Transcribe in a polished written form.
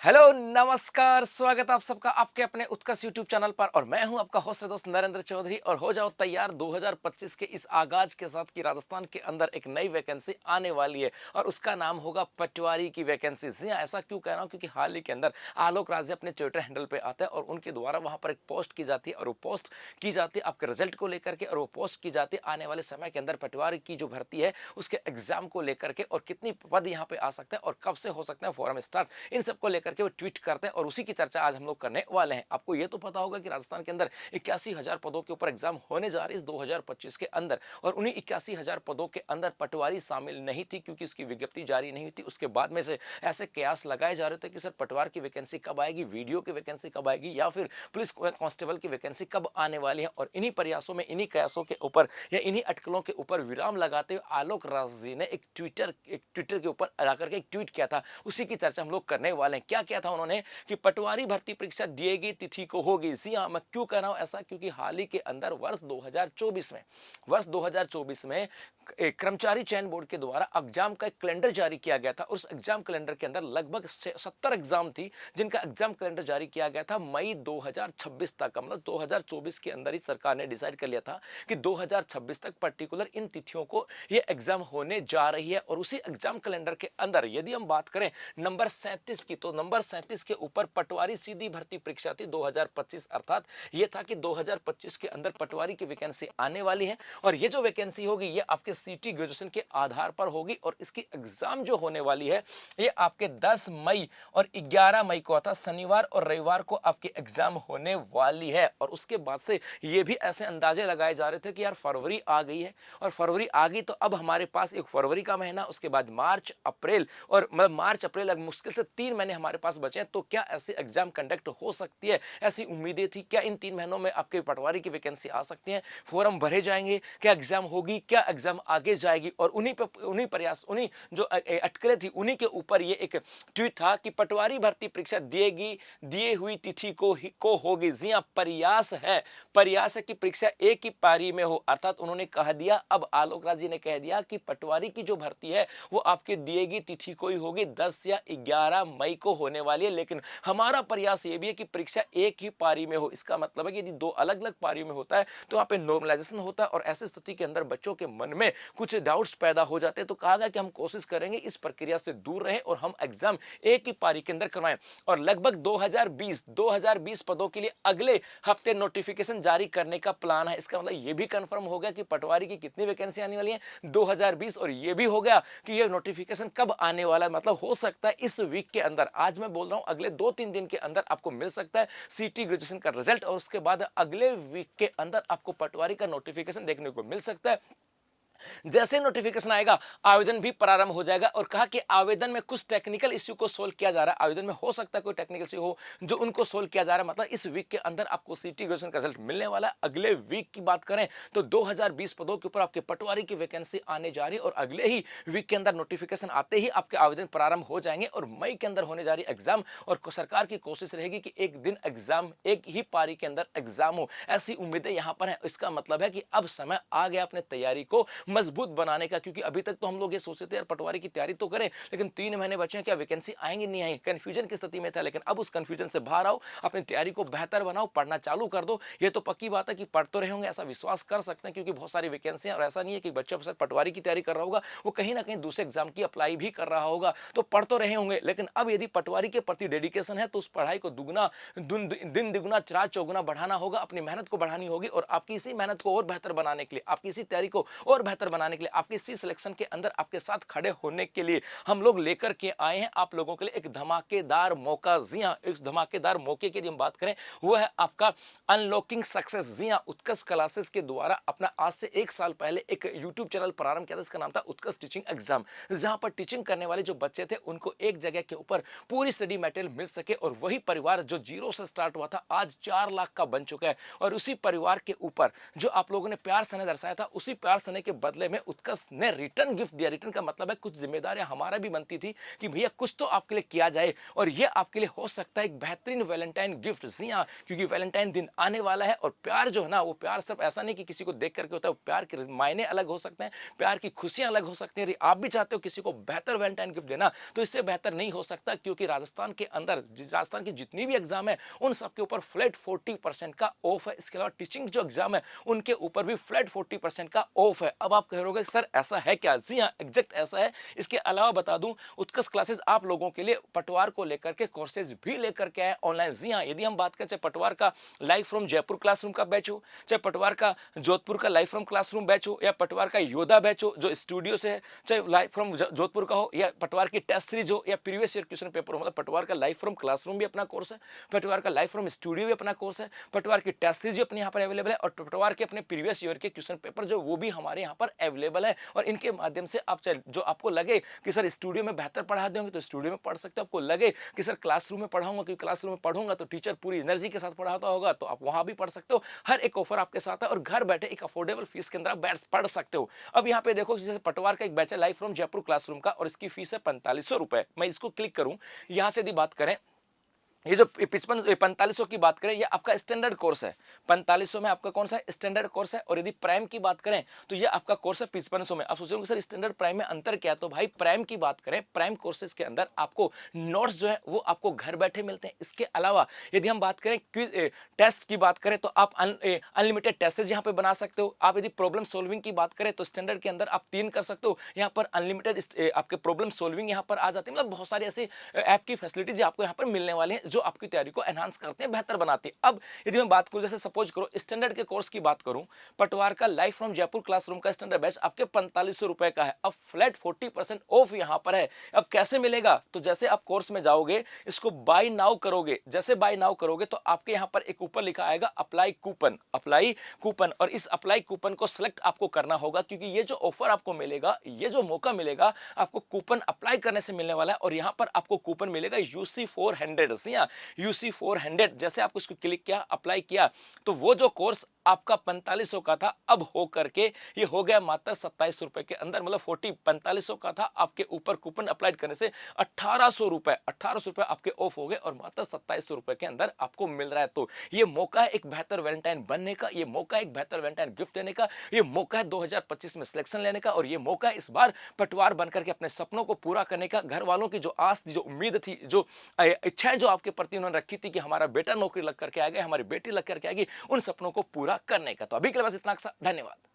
Hello नमस्कार, स्वागत आप सबका आपके अपने उत्कर्ष यूट्यूब चैनल पर। और मैं हूं आपका होस्ट दोस्त नरेंद्र चौधरी। और हो जाओ तैयार 2025 के इस आगाज के साथ कि राजस्थान के अंदर एक नई वैकेंसी आने वाली है और उसका नाम होगा पटवारी की वैकेंसी। जी हाँ, ऐसा क्यों कह रहा हूं क्योंकि हाल ही के अंदर आलोक राजे अपने ट्विटर हैंडल पे आते हैं और उनके द्वारा वहां पर एक पोस्ट की जाती है और वो पोस्ट की जाती है आपके रिजल्ट को लेकर के। और वो पोस्ट की जाती है आने वाले समय के अंदर पटवारी की जो भर्ती है उसके एग्जाम को लेकर के और कितनी पद यहाँ पे आ सकते हैं और कब से हो सकते हैं फॉर्म स्टार्ट, इन सबको लेकर के वो ट्वीट करते हैं और उसी की चर्चा आज हम लोग करने वाले हैं। आपको ये तो पता होगा कि राजस्थान के अंदर 81,000 पदों के ऊपर एग्जाम होने जा रही है इस 2025 के अंदर। और उन्हीं 81,000 पदों के अंदर पटवारी शामिल नहीं थी क्योंकि उसकी विज्ञप्ति जारी नहीं हुई थी। उसके बाद में से ऐसे कयास लगाए जा रहे थे कि सर पटवार की वैकेंसी कब आएगी, वीडियो की वैकेंसी कब आएगी, या फिर पुलिस कांस्टेबल की वैकेंसी कब आने वाली है। और इन्हीं प्रयासों में, इन्हीं कयासों के ऊपर या इन्हीं अटकलों के ऊपर विराम लगाते हुए आलोक राज जी ने एक ट्विटर के ऊपर आकर के एक ट्वीट किया था। उसी की चर्चा हम लोग करने वाले हैं। क्या किया था उन्होंने कि पटवारी भर्ती परीक्षा दिए गई तिथि को होगी। जी हाँ, मैं क्यों कह रहा हूं ऐसा, क्योंकि हाल ही के अंदर वर्ष 2024 में कर्मचारी चयन बोर्ड के द्वारा एग्जाम का एक कैलेंडर जारी किया गया था। उस एग्जाम कैलेंडर के अंदर लगभग 70 एग्जाम थी जिनका एग्जाम कैलेंडर जारी किया गया था मई 2026 तक। मतलब 2024 के अंदर ही सरकार ने डिसाइड कर लिया था कि 2026 तक पर्टिकुलर इन तिथियों को ये एग्जाम होने जा रही है। और उसी एग्जाम कैलेंडर के अंदर यदि हम बात करें नंबर 37 की, तो नंबर 37 के ऊपर पटवारी सीधी भर्ती परीक्षा थी 2025। अर्थात ये था कि 2025 के अंदर पटवारी की वैकेंसी आने वाली है और ये जो वैकेंसी होगी ये आपके सीटी ग्रेजुएशन के आधार पर होगी। और इसकी एग्जाम जो होने वाली है ये आपके 10 मई और 11 मई को, अर्थात शनिवार और रविवार को आपकी एग्जाम होने वाली है। और उसके बाद से ये भी ऐसे अंदाजे लगाए जा रहे थे कि यार फरवरी आ गई है और फरवरी आ गई तो अब हमारे पास एक फरवरी का महीना, उसके बाद मार्च अप्रैल, और मार्च अप्रैल अगर मुश्किल से 3 महीने हमारे पास बचे हैं, तो क्या ऐसे एग्जाम कंडक्ट हो सकती है? ऐसी उम्मीदें थी। क्या इन 3 महीनों में आपके पटवारी की वैकेंसी आ सकती है, फॉर्म भरे जाएंगे, क्या एग्जाम होगी, क्या एग्जाम आगे जाएगी? और उन्हीं प्रयास, उन्हीं जो अटकलें थी, उन्हीं के ऊपर ये एक ट्वीट था कि पटवारी भर्ती परीक्षा दिएगी दिए हुई तिथि को होगी। जी हाँ, प्रयास है कि परीक्षा एक ही पारी में हो। अर्थात उन्होंने कह दिया, अब आलोक राज जी ने कह दिया कि पटवारी की जो भर्ती है वो आपके दिए गई तिथि को ही होगी, 10 या 11 मई को होने वाली है। लेकिन हमारा प्रयास ये भी है कि परीक्षा एक ही पारी में हो। इसका मतलब है कि यदि दो अलग अलग पारी में होता है तो वहां पे नॉर्मलाइजेशन होता है और ऐसी स्थिति के अंदर बच्चों के मन में कुछ डाउट्स पैदा हो जाते हैं। तो कहा गया कि हम कोशिश करेंगे इस प्रक्रिया से दूर रहें और हम एग्जाम एक ही पारी के अंदर करवाएं। और लगभग 2020 पदों के लिए अगले हफ्ते नोटिफिकेशन जारी करने का प्लान है। इसका मतलब ये भी कंफर्म हो गया कि पटवारी की कितनी वैकेंसी आने वाली है 2020, और ये भी हो गया कि ये नोटिफिकेशन कब आने वाला है। मतलब हो सकता है इस वीक के अंदर, आज मैं बोल रहा हूं अगले 2-3 दिन के अंदर आपको मिल सकता है सीटी ग्रेजुएशन का रिजल्ट, और उसके बाद अगले वीक के अंदर आपको पटवारी का नोटिफिकेशन देखने को मिल सकता है। जैसे नोटिफिकेशन आएगा आवेदन भी प्रारंभ हो जाएगा। और कहा कि आवेदन में कुछ टेक्निकल इश्यू को सोल्व किया जा रहा है। आवेदन में हो सकता है कोई टेक्निकल इश्यू हो जो उनको सोल्व किया जा रहा है। मतलब इस वीक के अंदर आपको सिटी ग्रेजुएशन का रिजल्ट मिलने वाला है। अगले वीक की बात करें तो 2020 पदों के ऊपर आपके पटवारी की वैकेंसी आने जा रही है और अगले ही वीक के अंदर नोटिफिकेशन आते ही आपके आवेदन प्रारंभ हो जाएंगे और मई के अंदर होने जा रही एग्जाम। और सरकार की कोशिश रहेगी कि एक दिन एग्जाम, एक ही पारी के अंदर एग्जाम हो। ऐसी उम्मीदें यहां पर है। इसका मतलब है कि अब समय आ गया अपने तैयारी को मजबूत बनाने का, क्योंकि अभी तक तो हम लोग ये सोचते थे यार पटवारी की तैयारी तो करें लेकिन 3 महीने बचे हैं, क्या वैकेंसी आएंगी नहीं आएंगी, कंफ्यूजन की स्थिति में था। लेकिन अब उस कंफ्यूजन से बाहर आओ, अपनी तैयारी को बेहतर बनाओ, पढ़ना चालू कर दो। ये तो पक्की बात है कि पढ़ तो रहे होंगे, ऐसा विश्वास कर सकते हैं क्योंकि बहुत सारी वैकेंसी है। और ऐसा नहीं है कि बच्चा सिर्फ पटवारी की तैयारी कर रहा होगा, वो कहीं ना कहीं दूसरे एग्जाम की अप्लाई भी कर रहा होगा, तो पढ़ तो रहे होंगे। लेकिन अब यदि पटवारी के प्रति डेडिकेशन है तो उस पढ़ाई को दुगना, दिन दुगना रात चौगुना बढ़ाना होगा, अपनी मेहनत को बढ़ानी होगी। और आपकी इसी मेहनत को और बेहतर बनाने के लिए, आपकी इसी तैयारी को और बेहतर बनाने के लिए, आपकी इसी सिलेक्शन के अंदर आपके साथ खड़े होने के लिए हम लोग लेकर के आए हैं आप लोगों के लिए एक धमाकेदार मौका। जी हां, इस धमाकेदार मौके की हम बात करें वो है आपका अनलॉकिंग सक्सेस। जी हां, उत्कर्ष क्लासेस के द्वारा अपना आज से 1 साल पहले एक यूट्यूब चैनल प्रारंभ किया था। इसका नाम था उत्कर्ष टीचिंग एग्जाम, जहां पर टीचिंग करने वाले जो बच्चे थे उनको एक जगह के ऊपर पूरी स्टडी मटेरियल मिल सके। और वही परिवार जो जीरो से स्टार्ट हुआ था आज 4 लाख का बन चुका है। और उसी परिवार के ऊपर जो आप लोगों ने प्यार स्नेह दर्शाया था, उसी प्यार स्नेह के बदले में उत्कर्ष ने रिटर्न गिफ्ट दिया। रिटर्न का मतलब है कुछ जिम्मेदारियां हमारा भी बनती थी कि भैया कुछ तो आपके लिए किया जाए, और ये आपके लिए हो सकता है एक बेहतरीन वैलेंटाइन गिफ्ट। जी हाँ, क्योंकि वैलेंटाइन दिन आने वाला है, और प्यार जो है ना, वो प्यार सिर्फ ऐसा नहीं कि किसी को देख करके होता है, प्यार के मायने अलग हो सकते हैं, प्यार की खुशियां अलग हो सकती हैं। यदि आप भी चाहते हो किसी को बेहतर वैलेंटाइन गिफ्ट देना, तो इससे बेहतर नहीं हो सकता, क्योंकि राजस्थान के अंदर राजस्थान की जितनी भी एग्जाम है उन सबके ऊपर फ्लैट 40% का ऑफ है। इसके अलावा टीचिंग जो एग्जाम है उनके ऊपर भी फ्लैट 40% का ऑफ है। अब आप कहोगे सर ऐसा है क्या? जी हाँ, एग्जैक्ट ऐसा है। इसके अलावा बता दूं, उत्कर्ष क्लासेस आप लोगों के लिए पटवार को लेकर के कोर्सेज भी लेकर के आए ऑनलाइन। जी हाँ, यदि हम बात करें चाहे पटवार का लाइव फ्रॉम जयपुर क्लासरूम का बैच हो, चाहे पटवार का जोधपुर का लाइव फ्रॉम क्लासरूम बैच हो, या पटवार का योद्धा बैच हो जो स्टूडियो से है, चाहे लाइव फ्रॉम जोधपुर का हो, या पटवार की टेस्ट सीरीज हो, या प्रीवियस ईयर क्वेश्चन पेपर हो, मतलब पटवार का लाइव फ्रॉम क्लासरूम भी अपना कोर्स है, पटवार का लाइव फ्रॉम स्टूडियो भी अपना कोर्स है, पटवार की टेस्ट सीरीज भी अपने यहाँ पर अवेलेबल है, और पटवार के अपने प्रीवियस ईयर के क्वेश्चन पेपर जो वो भी हमारे यहाँ पर अवेलेबल है। और इनके माध्यम से आप जो आपको लगे कि सर स्टूडियो में बेहतर पढ़ा देंगे तो स्टूडियो में पढ़ सकते हो, आपको लगे कि सर क्लासरूम में पढ़ाऊंगा, क्योंकि क्लासरूम में पढ़ूंगा तो टीचर पूरी एनर्जी के साथ पढ़ाता होगा, तो आप वहां भी पढ़ सकते हो। हर एक ऑफर आपके साथ है, और घर बैठे एक अफोर्डेबल फीस के अंदर आप पढ़ सकते हो। अब यहाँ पे देखो, जैसे पटवार का एक बैच है लाइव फ्रॉम जयपुर क्लासरूम का, और इसकी फीस है 4500 रुपए। मैं इसको क्लिक करूं, यहां से यदि बात करें, ये जो 4500 की बात करें, ये आपका स्टैंडर्ड कोर्स है। 4500 में आपका कौन सा स्टैंडर्ड कोर्स है। और यदि प्राइम की बात करें तो ये आपका कोर्स है 5500 में। आप सोचोगे सर स्टैंडर्ड प्राइम में अंतर क्या है, तो भाई प्राइम की बात करें, प्राइम कोर्सेज के अंदर आपको नोट्स जो है वो आपको घर बैठे मिलते हैं। इसके अलावा यदि हम बात करें टेस्ट की बात करें, तो आप अनलिमिटेड टेस्टेज यहाँ पे बना सकते हो। आप यदि प्रॉब्लम सोल्विंग की बात करें तो स्टैंडर्ड के अंदर आप 3 कर सकते हो, यहाँ पर अनलिमिटेड आपके प्रॉब्लम सोल्विंग यहाँ पर आ जाती है। मतलब बहुत सारी ऐसी ऐप की फैसिलिटीज आपको यहाँ पर मिलने वाली है जो आपकी तैयारी को एनहांस करते हैं, बेहतर बनाते हैं। अब यदि मैं बात करूं, जैसे सपोज करो स्टैंडर्ड के कोर्स की बात करूं, पटवार का लाइव फ्रॉम जयपुर क्लासरूम का स्टैंडर्ड बैच आपके 4500 रुपए का है। अब फ्लैट 40% ऑफ यहां पर है। अब कैसे मिलेगा, तो जैसे आप कोर्स में जाओगे, इसको बाय नाउ करोगे, जैसे बाय नाउ करोगे तो आपके यहां पर एक ऊपर लिखा आएगा अप्लाई कूपन, अप्लाई कूपन, और इस अप्लाई कूपन को सिलेक्ट आपको करना होगा, क्योंकि ये जो ऑफर आपको मिलेगा, ये जो मौका मिलेगा, आपको कूपन अप्लाई करने से मिलने वाला है। और यहां पर आपको कूपन मिलेगा यूसी 400। यूसी 400, जैसे आपको इसको क्लिक किया, अप्लाई किया, तो वो जो कोर्स आपका 4500 का था, अब हो करके ये हो गया मात्र 27 रुपए के अंदर। मतलब 4500 का था, आपके ऊपर कूपन अप्लाई करने से 1800 रुपए आपके ऑफ हो गए, और मात्र 2700 रुपए के अंदर आपको मिल रहा है। तो ये मौका है एक बेहतर वैलेंटाइन बनने का, ये मौका है एक बेहतर वैलेंटाइन गिफ्ट देने का, ये मौका है 2025 में सिलेक्शन लेने का, और ये मौका है इस बार पटवार बनकर के अपने सपनों को पूरा करने का। घर वालों की जो आस थी, जो उम्मीद थी, जो इच्छाएं जो आपके प्रति उन्होंने रखी थी कि हमारा बेटा नौकरी लग करके आएगा, हमारी बेटी लग करके आएगी, उन सपनों को पूरा करने का। तो अभी के लिए बस इतना। धन्यवाद।